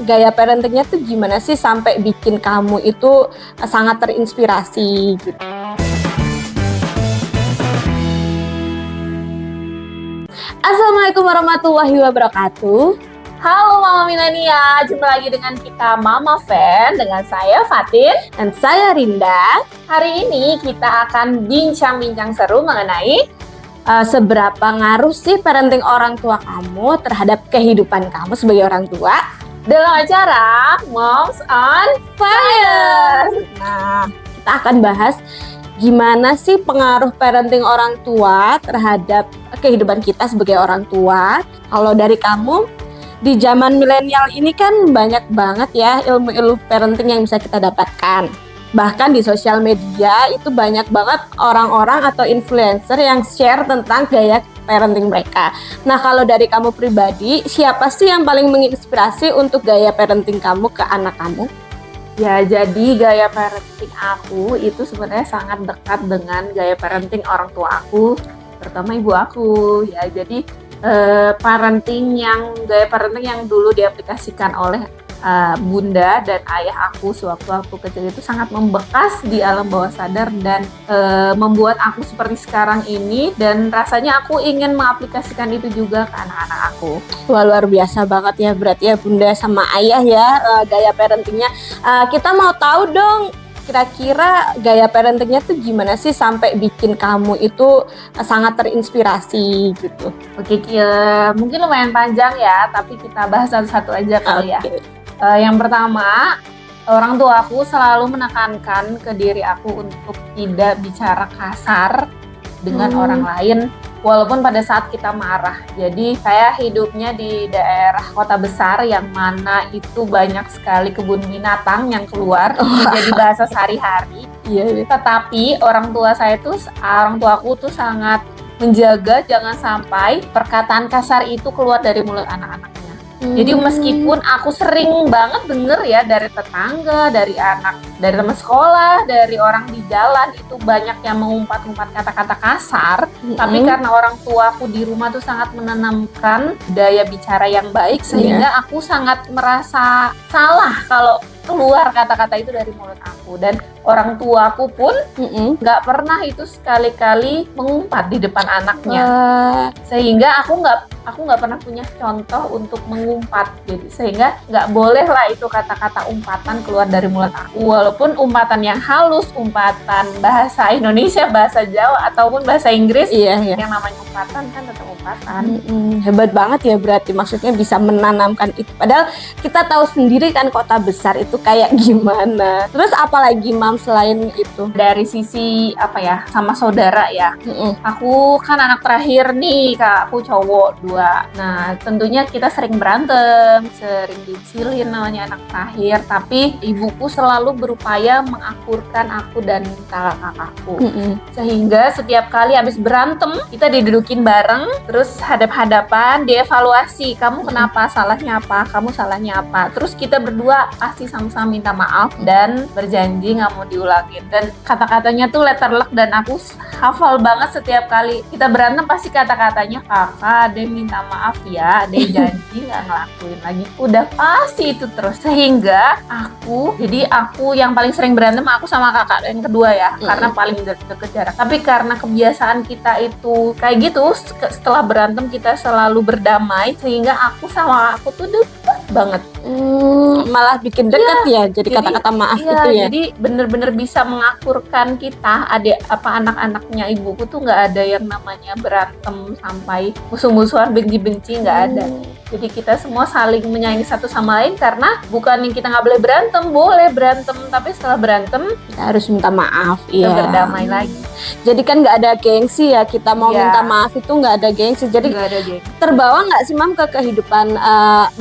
gaya parentingnya tuh gimana sih sampai bikin kamu itu sangat terinspirasi gitu. Assalamualaikum warahmatullahi wabarakatuh. Halo Mama Milenia, jumpa lagi dengan kita Mama Fan dengan saya Fatin Dan saya Rinda. Hari ini kita akan bincang-bincang seru mengenai Seberapa ngaruh sih parenting orang tua kamu terhadap kehidupan kamu sebagai orang tua dalam acara Moms on Fire. Nah, kita akan bahas gimana sih pengaruh parenting orang tua terhadap kehidupan kita sebagai orang tua. Kalau dari kamu, di zaman milenial ini kan banyak banget ya ilmu-ilmu parenting yang bisa kita dapatkan. Bahkan di sosial media itu banyak banget orang-orang atau influencer yang share tentang gaya parenting mereka. Nah, kalau dari kamu pribadi, siapa sih yang paling menginspirasi untuk gaya parenting kamu ke anak kamu? Ya, jadi gaya parenting aku itu sebenarnya sangat dekat dengan gaya parenting orang tua aku, terutama ibu aku. Ya, jadi gaya parenting yang dulu diaplikasikan oleh bunda dan ayah aku sewaktu aku kecil itu sangat membekas di alam bawah sadar dan membuat aku seperti sekarang ini, dan rasanya aku ingin mengaplikasikan itu juga ke anak-anak aku. Wah, luar biasa banget ya berarti ya bunda sama ayah ya gaya parentingnya. Kita mau tahu dong, kira-kira gaya parentingnya tuh gimana sih sampai bikin kamu itu sangat terinspirasi gitu. Oke, mungkin lumayan panjang ya, tapi kita bahas satu-satu aja kali ya. Yang pertama, orang tua aku selalu menekankan ke diri aku untuk tidak bicara kasar dengan orang lain walaupun pada saat kita marah. Jadi saya hidupnya di daerah kota besar yang mana itu banyak sekali kebun binatang yang keluar menjadi bahasa sehari-hari. Iya. Tetapi orang tua aku tuh sangat menjaga jangan sampai perkataan kasar itu keluar dari mulut anak-anaknya. Jadi meskipun aku sering banget denger ya dari tetangga, dari teman sekolah, dari orang di jalan itu banyak yang mengumpat-umpat kata-kata kasar, tapi karena orang tua aku di rumah tuh sangat menanamkan daya bicara yang baik, sehingga aku sangat merasa salah kalau keluar kata-kata itu dari mulut aku. Dan orang tuaku pun nggak pernah itu sekali-kali mengumpat di depan anaknya, sehingga aku nggak pernah punya contoh untuk mengumpat. Jadi sehingga nggak boleh lah itu kata-kata umpatan keluar dari mulut aku, walaupun umpatan yang halus, umpatan bahasa Indonesia, bahasa Jawa ataupun bahasa Inggris. Yang namanya umpatan kan tetap umpatan. Hebat banget ya berarti, maksudnya bisa menanamkan itu, padahal kita tahu sendiri kan kota besar itu kayak gimana. Terus apalagi mam selain itu? Dari sisi sama saudara ya. Aku kan anak terakhir nih, Kak, aku cowok 2. Nah, tentunya kita sering berantem, sering dicilin namanya anak terakhir, tapi ibuku selalu berupaya mengakurkan aku dan kakakku. Sehingga setiap kali habis berantem, kita didudukin bareng, terus hadap-hadapan, dievaluasi, kamu kenapa, salahnya apa, kamu salahnya apa. Terus kita berdua pasti sama-sama minta maaf dan berjanji nggak mau diulangin. Dan kata-katanya tuh letter luck, dan aku hafal banget setiap kali kita berantem pasti kata-katanya, kakak, Ade minta maaf ya, Ade janji nggak ngelakuin lagi. Udah pasti itu terus, sehingga aku yang paling sering berantem aku sama kakak yang kedua ya, karena paling deket jarak. Tapi karena kebiasaan kita itu kayak gitu, setelah berantem kita selalu berdamai, sehingga aku sama aku tuh deket banget. Malah bikin dekat ya, jadi kata-kata maaf itu ya. Jadi bener-bener bisa mengakurkan kita. Anak-anaknya ibuku tuh nggak ada yang namanya berantem sampai musuh-musuhan, benci-benci, nggak ada. Jadi kita semua saling menyayangi satu sama lain, karena bukan yang kita nggak boleh berantem, boleh berantem, tapi setelah berantem kita harus minta maaf, kita berdamai lagi. Jadi kan nggak ada gengsi ya, kita mau minta maaf itu nggak ada gengsi. Jadi terbawa nggak sih mam ke kehidupan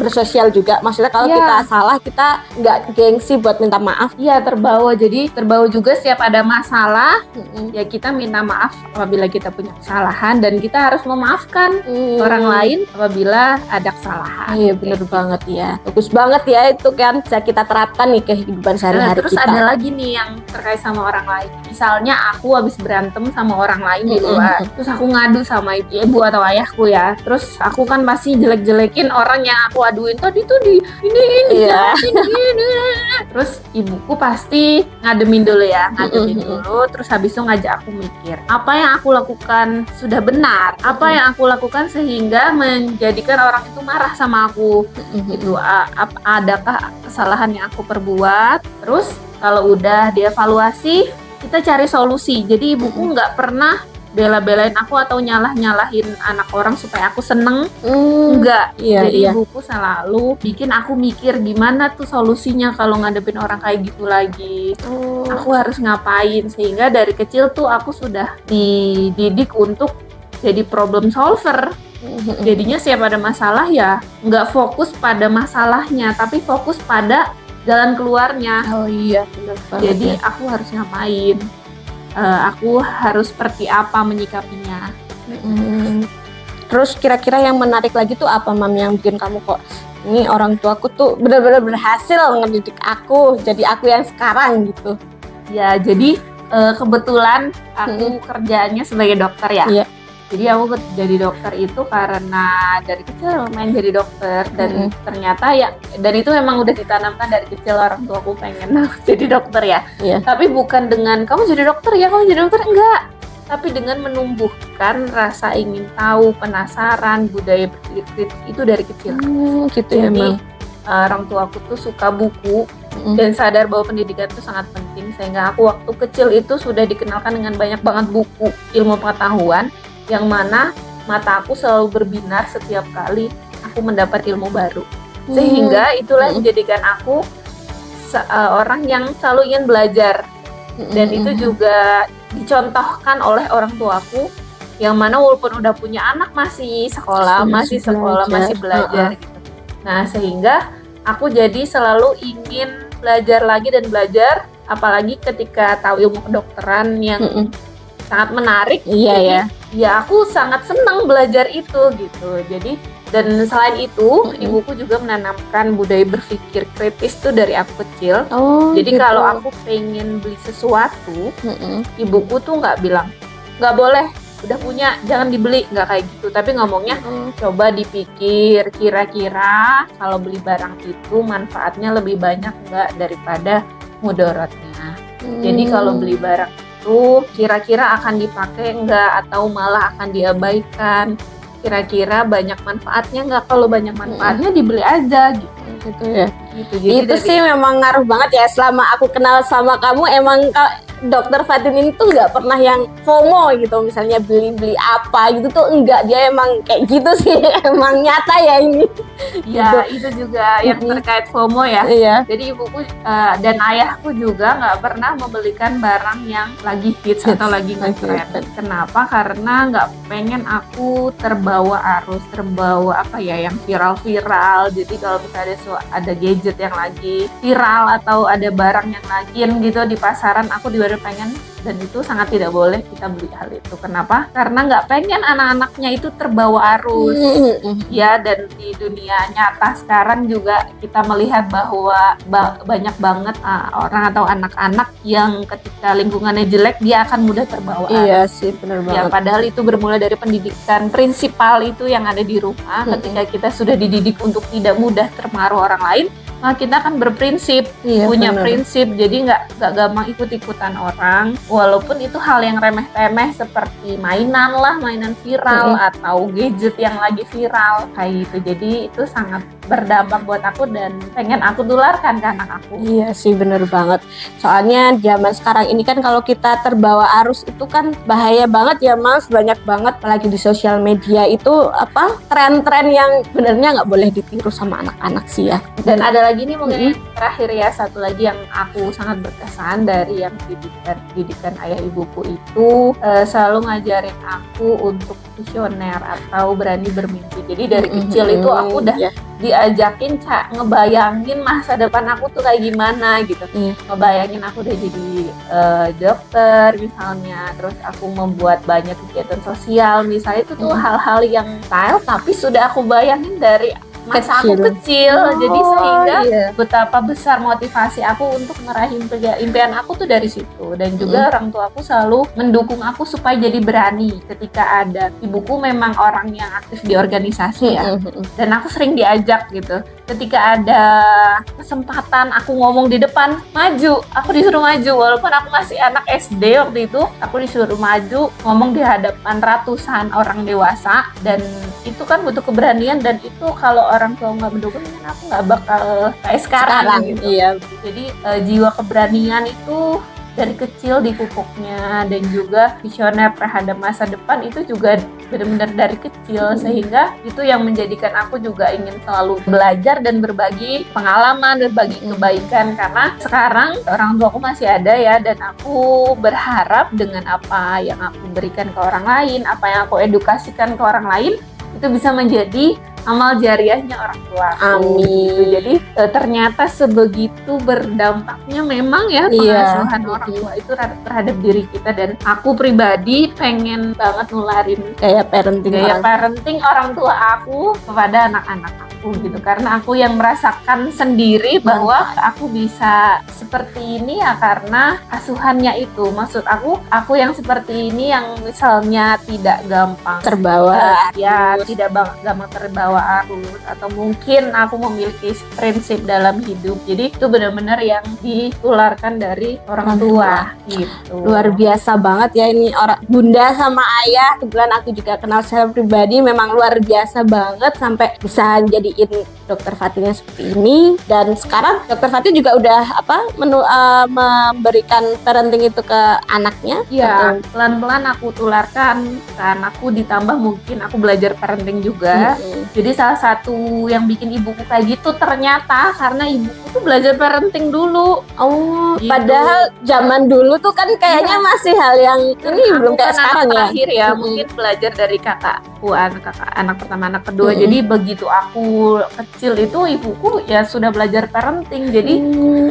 bersosial juga? Maksudnya kalau kita salah, kita nggak gengsi buat minta maaf? Iya, terbawa. Jadi terbawa juga setiap ada masalah, ya kita minta maaf apabila kita punya kesalahan, dan kita harus memaafkan orang lain apabila ada kesalahan. Iya, bener banget ya. Bagus banget ya, itu kan bisa kita terapkan nih kehidupan sehari-hari terus kita. Terus ada lagi nih yang terkait sama orang lain. Misalnya aku habis berantem sama orang lain di luar, terus aku ngadu sama ibu atau ayahku ya. Terus aku kan pasti jelek-jelekin orang yang aku aduin tadi itu di ini Iya. ini. Terus ibuku pasti ngademin dulu ya, dulu, terus habis itu ngajak aku mikir apa yang aku lakukan sudah benar, apa yang aku lakukan sehingga menjadikan orang itu marah sama aku. Itu adakah kesalahan yang aku perbuat. Terus kalau udah dievaluasi, kita cari solusi. Jadi ibuku nggak pernah bela-belain aku atau nyalahin anak orang supaya aku seneng. Enggak. Jadi ibuku selalu bikin aku mikir gimana tuh solusinya kalau ngadepin orang kayak gitu lagi. Aku harus ngapain, sehingga dari kecil tuh aku sudah dididik untuk jadi problem solver. Jadinya siap ada masalah ya nggak fokus pada masalahnya, tapi fokus pada jalan keluarnya. Oh iya, benar banget. Jadi aku harus ngapain, aku harus seperti apa menyikapinya. Terus kira-kira yang menarik lagi tuh apa, Mam, yang bikin kamu kok ini orang tuaku tuh benar-benar berhasil ngedidik aku jadi aku yang sekarang gitu? Ya, jadi kebetulan aku kerjaannya sebagai dokter ya. Iya. Jadi aku jadi dokter itu karena dari kecil main jadi dokter, dan ternyata ya, dan itu memang udah ditanamkan dari kecil, orang tua aku pengen aku jadi dokter ya. Tapi bukan dengan kamu jadi dokter ya, kamu jadi dokter, enggak. Tapi dengan menumbuhkan rasa ingin tahu, penasaran, budaya berpikir kritis itu dari kecil. Gitu Jadi emang. orang tua aku tuh suka buku dan sadar bahwa pendidikan itu sangat penting, sehingga aku waktu kecil itu sudah dikenalkan dengan banyak banget buku ilmu pengetahuan, yang mana mata aku selalu berbinar setiap kali aku mendapat ilmu baru. Sehingga itulah yang menjadikan aku orang yang selalu ingin belajar. Dan itu juga dicontohkan oleh orang tuaku, yang mana walaupun udah punya anak masih sekolah, masih belajar gitu. Nah, sehingga aku jadi selalu ingin belajar lagi dan belajar, apalagi ketika tahu ilmu kedokteran yang sangat menarik. Ya aku sangat senang belajar itu gitu. Jadi, dan selain itu ibuku juga menanamkan budaya berpikir kritis tuh dari aku kecil. Jadi gitu. Kalau aku pengen beli sesuatu, ibuku tuh nggak bilang nggak boleh, udah punya jangan dibeli, nggak kayak gitu. Tapi ngomongnya coba dipikir kira-kira kalau beli barang itu manfaatnya lebih banyak nggak daripada mudaratnya. Jadi kalau beli barang itu kira-kira akan dipakai enggak atau malah akan diabaikan, kira-kira banyak manfaatnya enggak, kalau banyak manfaatnya dibeli aja gitu ya. Jadi itu sih memang ngaruh banget ya. Selama aku kenal sama kamu, emang Dokter Fatin ini tuh nggak pernah yang FOMO gitu, misalnya beli apa gitu tuh enggak, dia emang kayak gitu sih. Emang nyata ya ini. Ya itu juga yang terkait FOMO ya. Jadi ibuku dan ayahku juga nggak pernah membelikan barang yang lagi hits atau lagi ngetren. Kenapa? Karena nggak pengen aku terbawa arus, terbawa apa ya, yang viral-viral. Jadi kalau misalnya ada gadget yang lagi viral atau ada barang yang lagi gitu di pasaran, aku juga pengen, dan itu sangat tidak boleh kita beli hal itu. Kenapa? Karena nggak pengen anak-anaknya itu terbawa arus. Ya, dan di dunia nyata sekarang juga kita melihat bahwa banyak banget orang atau anak-anak yang ketika lingkungannya jelek dia akan mudah terbawa arus. Iya sih, benar banget. Ya, padahal itu bermula dari pendidikan prinsipal itu yang ada di rumah. Ketika kita sudah dididik untuk tidak mudah terpengaruh orang lain, maka kita akan berprinsip, punya prinsip. Jadi nggak gampang ikut-ikutan orang, walaupun itu hal yang remeh-temeh seperti mainan viral atau gadget yang lagi viral kayak gitu. Jadi itu sangat berdampak buat aku dan pengen aku tularkan ke anak aku. Iya sih, bener banget. Soalnya zaman sekarang ini kan kalau kita terbawa arus itu kan bahaya banget ya, Mas. Banyak banget apalagi di sosial media itu tren-tren yang benernya nggak boleh ditiru sama anak-anak sih ya. Dan ada lagi nih mungkin terakhir ya, satu lagi yang aku sangat berkesan dari yang didikan ayah ibuku itu selalu ngajarin aku untuk visioner atau berani bermimpi. Jadi dari kecil itu aku udah diajakin ngebayangin masa depan aku tuh kayak gimana gitu. Ngebayangin aku udah jadi dokter misalnya, terus aku membuat banyak kegiatan sosial misalnya, itu tuh hal-hal yang style tapi sudah aku bayangin dari masa aku kecil. Jadi Oh, sehingga iya. betapa besar motivasi aku untuk meraih impian aku tuh dari situ. Dan juga orang tua aku selalu mendukung aku supaya jadi berani ketika ada ibuku memang orang yang aktif di organisasi ya. Dan aku sering diajak gitu. Ketika ada kesempatan aku ngomong di depan, maju. Aku disuruh maju walaupun aku masih anak SD waktu itu. Aku disuruh maju ngomong di hadapan ratusan orang dewasa, dan itu kan butuh keberanian, dan itu kalau orang tua nggak mendukung aku nggak bakal kayak sekarang gitu. Iya. Jadi jiwa keberanian itu dari kecil di pupuknya, dan juga visioner terhadap masa depan itu juga benar-benar dari kecil, sehingga itu yang menjadikan aku juga ingin selalu belajar dan berbagi pengalaman, berbagi kebaikan, karena sekarang orang tua aku masih ada ya, dan aku berharap dengan apa yang aku berikan ke orang lain, apa yang aku edukasikan ke orang lain, itu bisa menjadi amal jariahnya orang tua. Amin. Gitu. Jadi ternyata sebegitu berdampaknya memang ya pengasuhan orang tua itu terhadap diri kita, dan aku pribadi pengen banget nularin Gaya parenting orang tua aku kepada anak-anak aku gitu, karena aku yang merasakan sendiri bahwa aku bisa seperti ini ya karena asuhannya itu. Maksud aku yang seperti ini yang misalnya tidak gampang terbawa tidak gampang terbawa arus, atau mungkin aku memiliki prinsip dalam hidup. Jadi itu benar-benar yang ditularkan dari orang tua gitu. Luar biasa banget ya ini orang bunda sama ayah. Kebetulan aku juga kenal secara pribadi, memang luar biasa banget sampai bisa jadiin Dokter Fatinnya seperti ini. Dan sekarang Dokter Fatin juga udah memberikan parenting itu ke anaknya. Iya, pelan-pelan aku tularkan ke anakku, ditambah mungkin aku belajar parenting juga. Jadi salah satu yang bikin ibuku kayak gitu ternyata karena ibuku tuh belajar parenting dulu. Oh, gitu. Padahal zaman dulu tuh kan kayaknya masih hal yang ini belum kayak sekarang ya. Terakhir ya, mungkin belajar dari kakakku, anak pertama, anak kedua. Jadi begitu aku kecil itu ibuku ya sudah belajar parenting. Jadi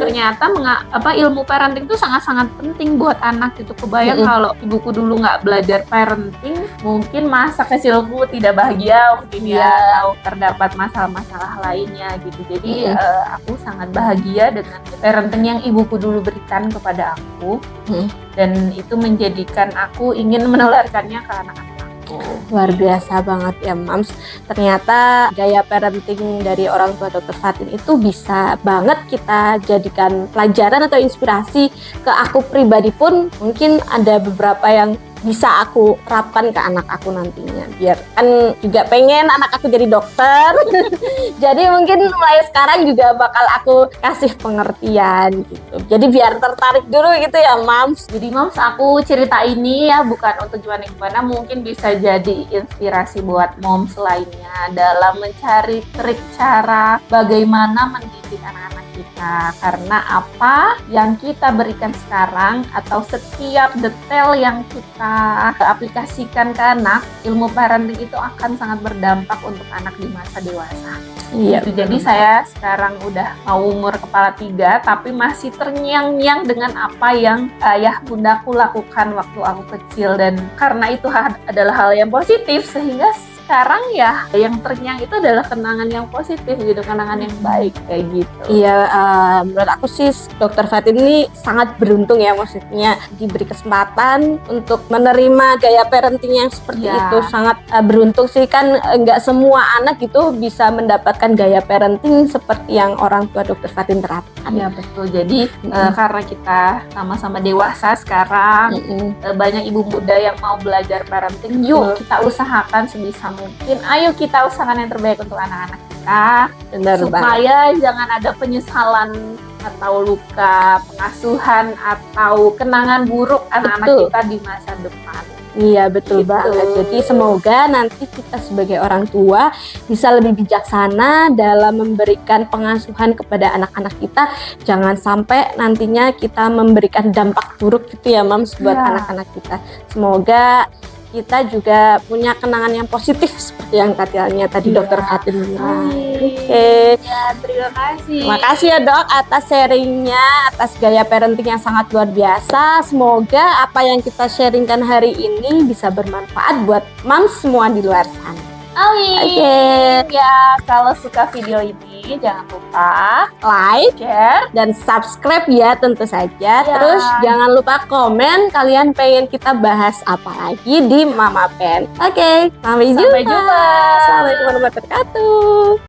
ternyata ilmu parenting itu sangat-sangat penting buat anak itu. Kebayang kalau ibuku dulu nggak belajar parenting, mungkin masa kecilku tidak bahagia mungkin ya, atau terdapat masalah-masalah lainnya gitu. Jadi aku sangat bahagia dengan parenting yang ibuku dulu berikan kepada aku, dan itu menjadikan aku ingin menularkannya ke anak-anak. Luar biasa banget ya Mams. Ternyata gaya parenting dari orang tua Dokter Fatin itu bisa banget kita jadikan pelajaran atau inspirasi. Ke aku pribadi pun mungkin ada beberapa yang bisa aku terapkan ke anak aku nantinya, biar kan juga pengen anak aku jadi dokter. Jadi mungkin mulai sekarang juga bakal aku kasih pengertian gitu, jadi biar tertarik dulu gitu ya Mams. Jadi Mams, aku cerita ini ya bukan untuk gimana-gimana, mungkin bisa jadi inspirasi buat moms lainnya dalam mencari trik cara bagaimana mendidik anak-anak kita. Karena apa yang kita berikan sekarang atau setiap detail yang kita aplikasikan ke anak, ilmu parenting itu akan sangat berdampak untuk anak di masa dewasa. Iya. Gitu. Jadi saya sekarang udah mau umur kepala 3, tapi masih terngiang-ngiang dengan apa yang ayah bundaku lakukan waktu aku kecil, dan karena itu adalah hal yang positif, sehingga sekarang ya yang terngiang itu adalah kenangan yang positif gitu, kenangan yang baik kayak gitu. Iya, menurut aku sih Dokter Fatin ini sangat beruntung ya, maksudnya diberi kesempatan untuk menerima gaya parenting yang seperti itu. Sangat beruntung sih, kan nggak semua anak itu bisa mendapatkan gaya parenting seperti yang orang tua Dokter Fatin terapkan. Iya betul. Jadi karena kita sama-sama dewasa sekarang, banyak ibu muda yang mau belajar parenting. Yuk kita usahakan sebisa mungkin, ayo kita usahakan yang terbaik untuk anak-anak kita. Benar supaya jangan ada penyesalan atau luka pengasuhan atau kenangan buruk anak-anak kita di masa depan. Iya betul banget. Jadi semoga nanti kita sebagai orang tua bisa lebih bijaksana dalam memberikan pengasuhan kepada anak-anak kita. Jangan sampai nantinya kita memberikan dampak buruk gitu ya Mams buat anak-anak kita. Semoga kita juga punya kenangan yang positif seperti yang katanya tadi Dokter Fatin bilang. Oke. Ya, terima kasih. Terima kasih ya Dok atas sharingnya, atas gaya parenting yang sangat luar biasa. Semoga apa yang kita sharingkan hari ini bisa bermanfaat buat moms semua di luar sana. Amin. Oke. Ya, kalau suka video ini jangan lupa Like share. dan subscribe ya tentu saja. Ya. Terus jangan lupa komen kalian pengen kita bahas apa lagi di Mama Pen. Oke, sampai jumpa. Sampai jumpa. Assalamualaikum warahmatullahi wabarakatuh.